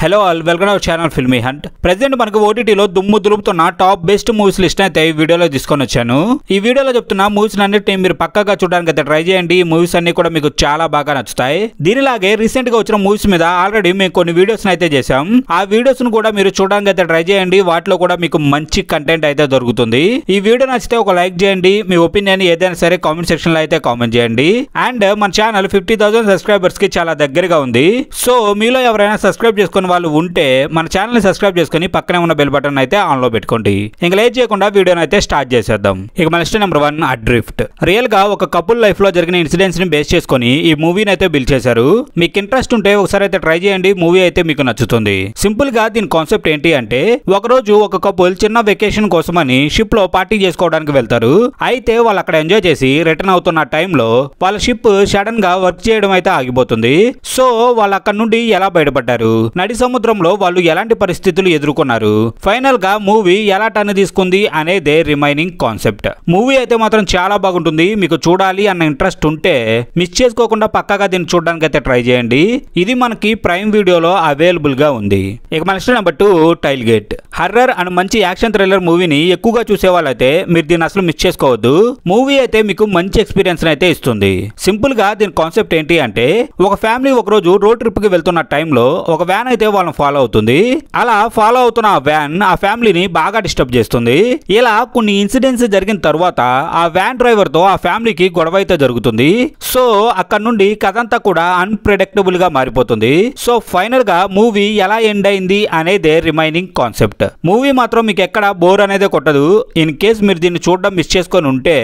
Hello all welcome our channel filmy hunt. Present మనకు ఓటీటీలో దుమ్ము దులుపుతున్న టాప్ బెస్ట్ మూవీస్ లిస్ట్ అయితే ఈ వీడియోలో తీసుకొని వచ్చాను. ఈ వీడియోలో చెప్తున్న మూవీస్ అన్నిటిని మీరు పక్కాగా చూడడానికి అయితే ట్రై చేయండి. ఈ మూవీస్ అన్ని కూడా మీకు చాలా బాగా నచ్చుతాయి. దీనిలాగే రీసెంట్ గా వచ్చిన మూవీస్ మీద ఆల్రెడీ మేము కొన్ని వీడియోస్ అయితే చేసాం. ఆ వీడియోస్ ను కూడా మీరు చూడడానికి అయితే ట్రై చేయండి. వాటిలో కూడా మీకు మంచి కంటెంట్ అయితే దొరుకుతుంది. ఈ వీడియో నచ్చితే ఒక లైక్ చేయండి. మీ ఒపీనియన్ ఏదైనా సరే కామెంట్ సెక్షన్ లో అయితే కామెంట్ చేయండి. అండ్ మన ఛానల్ 50,000 సబ్స్క్రైబర్స్ కి చాలా దగ్గరగా ఉంది. సో మీలో ఎవరైనా సబ్స్క్రైబ్ చేసుకుని వాళ్ళు ఉంటే మన ఛానల్ ని సబ్స్క్రైబ్ చేసుకుని పక్కనే ఉన్న బెల్ బటన్ అయితే ఆన్ లో పెట్టుకోండి. ఇంకా లేట్ చేయకుండా వీడియోని అయితే స్టార్ట్ చేసేద్దాం. ఇక మన లిస్ట్ నెంబర్ 1 అడ్రిఫ్ట్. రియల్ గా ఒక కపుల్ లైఫ్ లో జరిగిన ఇన్సిడెంట్స్ ని బేస్ చేసుకుని ఈ మూవీని అయితే బిల్డ్ చేశారు. మీకు ఇంట్రెస్ట్ ఉంటే ఒకసారి అయితే ట్రై చేయండి. మూవీ అయితే మీకు నచ్చుతుంది. సింపుల్ గా దీని కాన్సెప్ట్ ఏంటి అంటే, ఒక రోజు ఒక కపుల్ చిన్న వెకేషన్ కోసమని షిప్ లో పార్టీ చేసుకోవడానికి వెళ్తారు. అయితే వాళ్ళు అక్కడ ఎంజాయ్ చేసి రిటర్న్ అవుతున్న టైంలో వాళ్ళ షిప్ సడన్ గా వర్క్ చేయడం అయితే ఆగిపోతుంది. సో వాళ్ళు అక్కడ నుండి ఎలా బయటపడ్డారు, నడి సముద్రంలో వాళ్ళు ఎలాంటి పరిస్థితులు ఎదుర్కొన్నారు, ఫైనల్ గా మూవీ ఎలా టర్న్ తీసుకుంది అనేదే రిమైనింగ్ కాన్సెప్ట్. మూవీ అయితే మాత్రం చాలా బాగుంటుంది. మీకు చూడాలి అన్న ఇంట్రెస్ట్ ఉంటే మిస్ చేసుకోకుండా పక్కాగా దీన్ని చూడడానికి అయితే ట్రై చేయండి. ఇది మనకి ప్రైమ్ వీడియోలో అవైలబుల్ గా ఉంది. ఇక మన list number 2 tile gate. Horror and మంచి యాక్షన్ థ్రిల్లర్ మూవీని ఎక్కువగా చూసే వాళ్ళైతే మీరు దీన్ని అసలు మిస్ చేసుకోవద్దు. మూవీ అయితే మీకు మంచి ఎక్స్పీరియన్స్ అయితే ఇస్తుంది. సింపుల్ గా దీని కాన్సెప్ట్ ఏంటి అంటే, ఒక ఫ్యామిలీ ఒక రోజు రోడ్ ట్రిప్ కి వెళ్తున్న టైంలో ఒక వ్యాన్ అయితే వాళ్ళని ఫాలో అవుతుంది. అలా ఫాలో అవుతున్న ఆ వ్యాన్ ఆ ఫ్యామిలీని బాగా డిస్టర్బ్ చేస్తుంది. ఇలా కొన్ని ఇన్సిడెంట్స్ జరిగిన తర్వాత ఆ వ్యాన్ డ్రైవర్ తో ఆ ఫ్యామిలీకి గొడవ అయితే జరుగుతుంది. సో అక్కడ నుండి కథంతా కూడా అన్ప్రెడిక్టబుల్ గా మారిపోతుంది. సో ఫైనల్ గా మూవీ ఎలా ఎండ్ అయింది అనేదే రిమైనింగ్ కాన్సెప్ట్. మూవీ మాత్రం మీకు ఎక్కడ బోర్ అనేది కొట్టదు. ఇన్ కేస్ మీరు దీన్ని చూడడం మిస్ చేసుకొని ఉంటే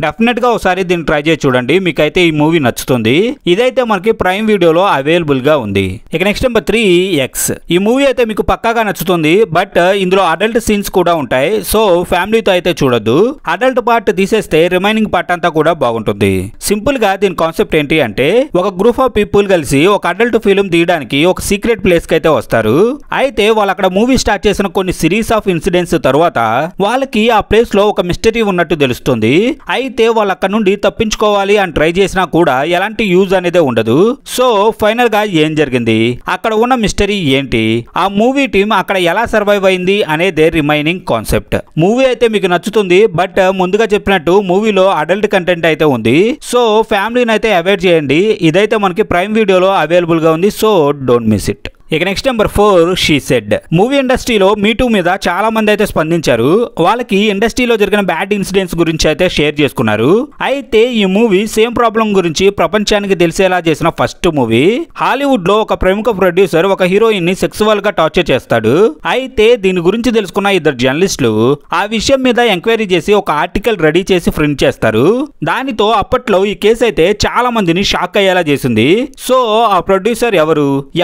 డెఫినెట్ గా ఒకసారి దీన్ని ట్రై చేసి చూడండి. మీకైతే ఈ మూవీ నచ్చుతుంది. ఇదైతే మనకి ప్రైమ్ వీడియోలో అవైలబుల్ గా ఉంది. ఇక నెక్స్ట్ నెంబర్ 3 ఎక్స్. ఈ మూవీ అయితే మీకు పక్కాగా నచ్చుతుంది. బట్ ఇందులో అడల్ట్ సీన్స్ కూడా ఉంటాయి. సో ఫ్యామిలీతో అయితే చూడొద్దు. అడల్ట్ పార్ట్ తీసేస్తే రిమైనింగ్ పార్ట్ అంతా కూడా బాగుంటుంది. సింపుల్ గా దీని కాన్సెప్ట్ ఏంటి అంటే, ఒక గ్రూప్ ఆఫ్ పీపుల్ కలిసి ఒక అడల్ట్ ఫిల్మ్ తీయడానికి ఒక సీక్రెట్ ప్లేస్ కి అయితే వస్తారు. అయితే వాళ్ళు అక్కడ మూవీ స్టార్ట్ చేసిన కొన్ని సిరీస్ ఆఫ్ ఇన్సిడెంట్స్ తర్వాత వాళ్ళకి ఆ ప్లేస్ లో ఒక మిస్టరీ ఉన్నట్టు తెలుస్తుంది. అయితే వాళ్ళు అక్కడ నుండి తప్పించుకోవాలి అని ట్రై చేసినా కూడా ఎలాంటి యూజ్ అనేది ఉండదు. సో ఫైనల్ గా ఏం జరిగింది, అక్కడ ఉన్న మిస్టరీ ఏంటి, ఆ మూవీ టీమ్ అక్కడ ఎలా సర్వైవ్ అయింది అనేదే రిమైనింగ్ కాన్సెప్ట్. మూవీ అయితే మీకు నచ్చుతుంది. బట్ ముందుగా చెప్పినట్టు మూవీలో అడల్ట్ కంటెంట్ అయితే ఉంది. సో ఫ్యామిలీని అయితే అవాయిడ్ చేయండి. ఇదైతే మనకి ప్రైమ్ వీడియోలో అవైలబుల్ గా ఉంది. So don't miss it. ఇక నెక్స్ట్ నెంబర్ 4 షీ సెడ్. మూవీ ఇండస్ట్రీలో మీటూ మీద చాలా మంది అయితే స్పందించారు. వాళ్ళకి ఇండస్ట్రీలో జరిగిన బ్యాడ్ ఇన్సిడెంట్స్ గురించి అయితే షేర్ చేసుకున్నారు. అయితే ఈ మూవీ సేమ్ ప్రాబ్లం గురించి ప్రపంచానికి తెలిసేలా చేసిన ఫస్ట్ మూవీ. హాలీవుడ్ లో ఒక ప్రముఖ ప్రొడ్యూసర్ ఒక హీరోయిన్ ని సెక్సువల్ గా టార్చర్ చేస్తాడు. అయితే దీని గురించి తెలుసుకున్న ఇద్దరు జర్నలిస్టులు ఆ విషయం మీద ఎంక్వైరీ చేసి ఒక ఆర్టికల్ రెడీ చేసి ప్రింట్ చేస్తారు. దానితో అప్పట్లో ఈ కేసు అయితే చాలా మందిని షాక్ అయ్యేలా చేసింది. సో ఆ ప్రొడ్యూసర్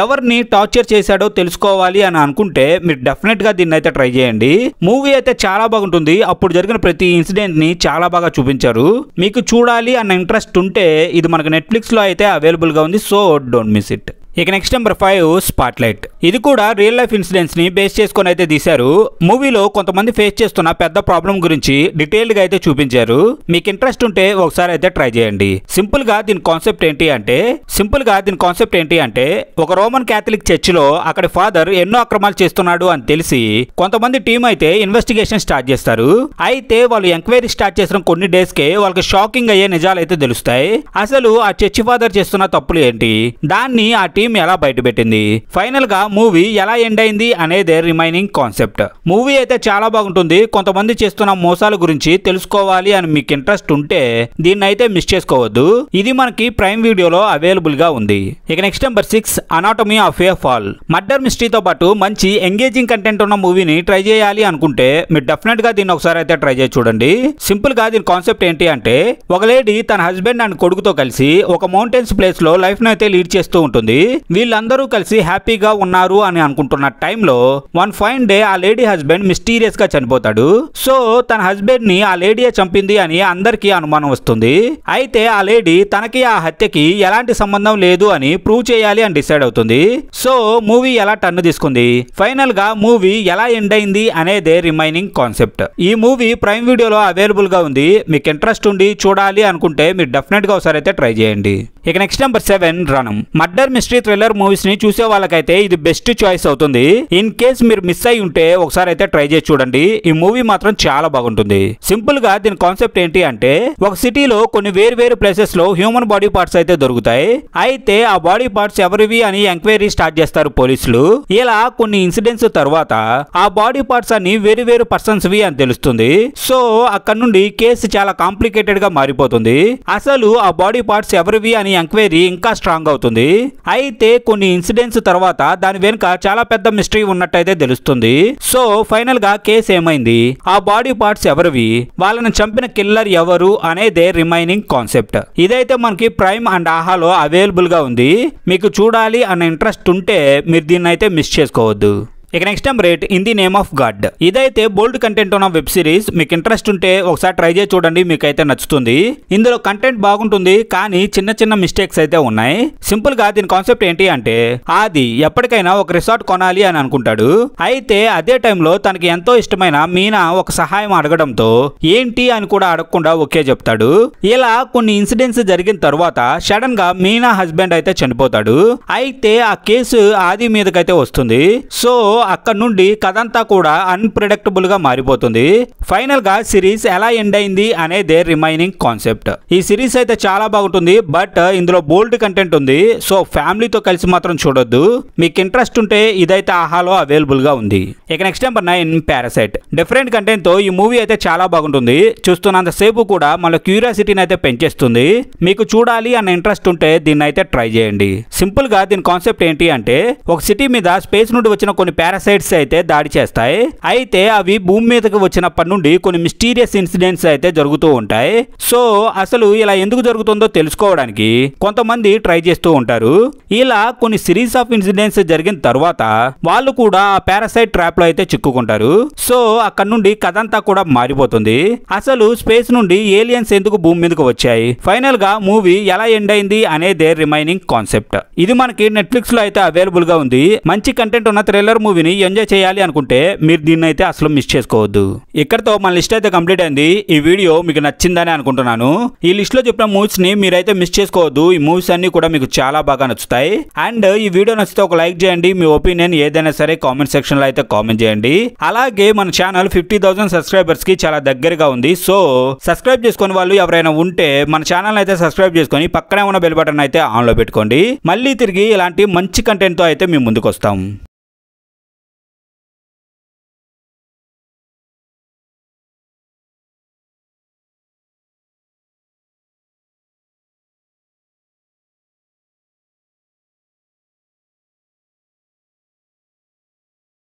ఎవరిని టార్చర్ చేశాడో తెలుసుకోవాలి అని అనుకుంటే మీరు డెఫినెట్ గా దీన్ని అయితే ట్రై చేయండి. మూవీ అయితే చాలా బాగుంటుంది. అప్పుడు జరిగిన ప్రతి ఇన్సిడెంట్ ని చాలా బాగా చూపించారు. మీకు చూడాలి అన్న ఇంట్రెస్ట్ ఉంటే ఇది మనకు నెట్ఫ్లిక్స్ లో అయితే అవైలబుల్ గా ఉంది. So don't miss it. ఇక నెక్స్ట్ నెంబర్ 5 స్పాట్లైట్. ఇది కూడా రియల్ లైఫ్ ఇన్సిడెంట్స్ ని బేస్ చేసుకొని అయితే తీశారు. మూవీలో కొంతమంది ఫేస్ చేస్తున్న పెద్ద ప్రాబ్లం గురించి డీటెయిల్డ్ గా అయితే చూపించారు. మీకు ఇంట్రెస్ట్ ఉంటే ఒకసారి అయితే ట్రై చేయండి. సింపుల్ గా దీని కాన్సెప్ట్ ఏంటి అంటే ఒక రోమన్ క్యాథలిక్ చర్చ్ లో అక్కడి ఫాదర్ ఎన్నో అక్రమాలు చేస్తున్నాడు అని తెలిసి కొంతమంది టీం అయితే ఇన్వెస్టిగేషన్ స్టార్ట్ చేస్తారు. అయితే వాళ్ళు ఎంక్వైరీ స్టార్ట్ చేసిన కొన్ని డేస్ కే వాళ్ళకి షాకింగ్ అయ్యే నిజాలు అయితే తెలుస్తాయి. అసలు ఆ చర్చ్ ఫాదర్ చేస్తున్న తప్పులు ఏంటి, దాన్ని ఆ టీం ఎలా బయటపెట్టింది, ఫైనల్ గా మూవీ ఎలా ఎండ్ అయింది అనేదే రిమైనింగ్ కాన్సెప్ట్. మూవీ అయితే చాలా బాగుంటుంది. కొంతమంది చేస్తున్న మోసాల గురించి తెలుసుకోవాలి అని మీకు ఇంట్రెస్ట్ ఉంటే దీన్ని అయితే మిస్ చేసుకోవద్దు. ఇది మనకి ప్రైమ్ వీడియోలో అవైలబుల్ గా ఉంది. ఇక next number 6 anatomy of a fall. Murder మిస్టరీతో పాటు మంచి ఎంగేజింగ్ కంటెంట్ ఉన్న మూవీని ట్రై చేయాలి అనుకుంటే మీరు డెఫినెట్ గా దీన్ని ఒకసారి అయితే ట్రై చేసి చూడండి. సింపుల్ గా దీని కాన్సెప్ట్ ఏంటి అంటే, ఒక లేడీ తన హస్బెండ్ అండ్ కొడుకుతో కలిసి ఒక మౌంటైన్స్ ప్లేస్ లో లైఫ్ ను అయితే లీడ్ చేస్తూ ఉంటుంది. వీళ్ళందరూ కలిసి హ్యాపీగా ఉన్నారు అని అనుకుంటున్న టైంలో వన్ ఫైన్ డే ఆ లేడీ హస్బెండ్ మిస్టీరియస్ గా చనిపోతాడు. సో తన హస్బెండ్ ని ఆ లేడీయే చంపింది అని అందరికీ అనుమానం వస్తుంది. అయితే ఆ లేడీ తనకి ఆ హత్యకి ఎలాంటి సంబంధం లేదు అని ప్రూవ్ చేయాలి అని డిసైడ్ అవుతుంది. సో మూవీ ఎలా టర్న్ తీసుకుంది, ఫైనల్ గా మూవీ ఎలా ఎండ్ అయింది అనేదే రిమైనింగ్ కాన్సెప్ట్. ఈ మూవీ ప్రైమ్ వీడియోలో అవైలబుల్ గా ఉంది. మీకు ఇంట్రెస్ట్ ఉండి చూడాలి అనుకుంటే మీరు డెఫినెట్ గా ఒకసారి అయితే ట్రై చేయండి. ఇక next number 7 Ranam. Murder mystery thriller movies ని చూసే వాళ్ళకైతే ఇది బెస్ట్ చాయిస్ అవుతుంది. ఇన్ కేస్ మీరు మిస్ అయి ఉంటే ఒకసారి అయితే ట్రై చేసి చూడండి. ఈ మూవీ మాత్రం చాలా బాగుంటుంది. సింపుల్ గా దీని కాన్సెప్ట్ ఏంటి అంటే, ఒక సిటీలో కొన్ని వేరు ప్లేసెస్ లో హ్యూమన్ బాడీ పార్ట్స్ అయితే దొరుకుతాయి. అయితే ఆ బాడీ పార్ట్స్ ఎవరివి అని ఎంక్వైరీ స్టార్ట్ చేస్తారు పోలీసులు. ఇలా కొన్ని ఇన్సిడెంట్స్ తర్వాత ఆ బాడీ పార్ట్స్ అన్ని వేరు పర్సన్స్ వి అని తెలుస్తుంది. సో అక్కడ నుండి కేసు చాలా కాంప్లికేటెడ్ గా మారిపోతుంది. అసలు ఆ బాడీ పార్ట్స్ ఎవరివి అని ఎంక్వైరీ ఇంకా స్ట్రాంగ్ అవుతుంది. అయితే కొన్ని ఇన్సిడెంట్స్ తర్వాత దాని వెనుక చాలా పెద్ద మిస్టరీ ఉన్నట్టయితే తెలుస్తుంది. సో ఫైనల్ గా కేసు ఏమైంది, ఆ బాడీ పార్ట్స్ ఎవరివి, వాళ్ళని చంపిన కిల్లర్ ఎవరు అనేదే రిమైనింగ్ కాన్సెప్ట్. ఇదైతే మనకి ప్రైమ్ అండ్ ఆహాలో అవైలబుల్ గా ఉంది. మీకు చూడాలి అన్న ఇంట్రెస్ట్ ఉంటే మీరు దీన్ని అయితే మిస్ చేసుకోవద్దు. ఇక next number 8 in the name of God. ఇదైతే బోల్డ్ కంటెంట్ ఉన్న వెబ్ సిరీస్. మీకు ఇంట్రెస్ట్ ఉంటే ఒకసారి ట్రై చేసి చూడండి, మీకైతే నచ్చుతుంది. ఇందులో కంటెంట్ బాగుంటుంది, కానీ చిన్న మిస్టేక్స్ అయితే ఉన్నాయి. సింపుల్ గా దీని కాన్సెప్ట్ ఏంటి అంటే, ఆది ఎప్పటికైనా ఒక రిసార్ట్ కొనాలి అని అనుకుంటాడు. అయితే అదే టైంలో తనకి ఎంతో ఇష్టమైన మీనా ఒక సహాయం అడగడంతో ఏంటి అని కూడా అడగకుండా ఓకే చెప్తాడు. ఇలా కొన్ని ఇన్సిడెంట్స్ జరిగిన తర్వాత సడన్ గా మీనా హస్బెండ్ అయితే చనిపోతాడు. అయితే ఆ కేసు ఆది మీదకైతే వస్తుంది. సో అక్కడ నుండి కథంతా కూడా అన్ప్రెడిక్టబుల్ గా మారిపోతుంది. ఫైనల్ గా సిరీస్ ఎలా ఎండ్ అయింది అనేదే రిమైనింగ్ కాన్సెప్ట్. ఈ సిరీస్ అయితే చాలా బాగుంటుంది, బట్ ఇందులో బోల్డ్ కంటెంట్ ఉంది. సో ఫ్యామిలీతో కలిసి మాత్రం చూడొద్దు. మీకు ఇంట్రెస్ట్ ఉంటే ఇదైతే ఆహాలో అవైలబుల్ గా ఉంది. ఇక next number 9 parasite. Different content తో ఈ మూవీ అయితే చాలా బాగుంటుంది. చూస్తున్నంత సేపు కూడా మన క్యూరియాసిటీని అయితే పెంచేస్తుంది. మీకు చూడాలి అన్న ఇంట్రెస్ట్ ఉంటే దీన్ని అయితే ట్రై చేయండి. సింపుల్ గా దీని కాన్సెప్ట్ ఏంటి అంటే, ఒక సిటీ మీద స్పేస్ నుండి వచ్చిన కొన్ని పారాసైట్స్ అయితే దాడి చేస్తాయి. అయితే అవి భూమి మీదకి వచ్చినప్పటి నుండి కొన్ని మిస్టీరియస్ ఇన్సిడెంట్స్ అయితే జరుగుతూ ఉంటాయి. సో అసలు ఇలా ఎందుకు జరుగుతుందో తెలుసుకోవడానికి కొంతమంది ట్రై చేస్తూ ఉంటారు. ఇలా కొన్ని సిరీస్ ఆఫ్ ఇన్సిడెంట్స్ జరిగిన తర్వాత వాళ్ళు కూడా ఆ పారాసైట్ ట్రాప్ లో అయితే చిక్కుకుంటారు. సో అక్కడ నుండి కథంతా కూడా మారిపోతుంది. అసలు స్పేస్ నుండి ఏలియన్స్ ఎందుకు భూమి మీదకి వచ్చాయి, ఫైనల్ గా మూవీ ఎలా ఎండ్ అయింది అనేదే రిమైనింగ్ కాన్సెప్ట్. ఇది మనకి నెట్ఫ్లిక్స్ లో అయితే అవైలబుల్ గా ఉంది. మంచి కంటెంట్ ఉన్న థ్రిల్లర్ మూవీని ఎంజాయ్ చేయాలి అనుకుంటే మీరు దీన్ని అయితే అసలు మిస్ చేసుకోవద్దు. ఇక్కడతో మన లిస్ట్ అయితే కంప్లీట్ అయింది. ఈ వీడియో మీకు నచ్చిందని అనుకుంటున్నాను. ఈ లిస్ట్ లో చెప్పిన మూవీస్ ని మీరైతే మిస్ చేసుకోవద్దు. ఈ మూవీస్ అన్ని కూడా మీకు చాలా బాగా నచ్చుతాయి. అండ్ ఈ వీడియో నచ్చితే ఒక లైక్ చేయండి. మీ ఒపీనియన్ ఏదైనా సరే కామెంట్ సెక్షన్ లో అయితే కామెంట్ చేయండి. అలాగే మన ఛానల్ 50,000 సబ్స్క్రైబర్స్ కి చాలా దగ్గరగా ఉంది. సో సబ్స్క్రైబ్ చేసుకుని వాళ్ళు ఎవరైనా ఉంటే మన ఛానల్ అయితే సబ్స్క్రైబ్ చేసుకొని పక్కనే ఉన్న బెల్ బటన్ అయితే ఆన్ లో పెట్టుకోండి. మళ్ళీ తిరిగి ఇలాంటి మంచి కంటెంట్ తో అయితే మేము ముందుకు వస్తాం.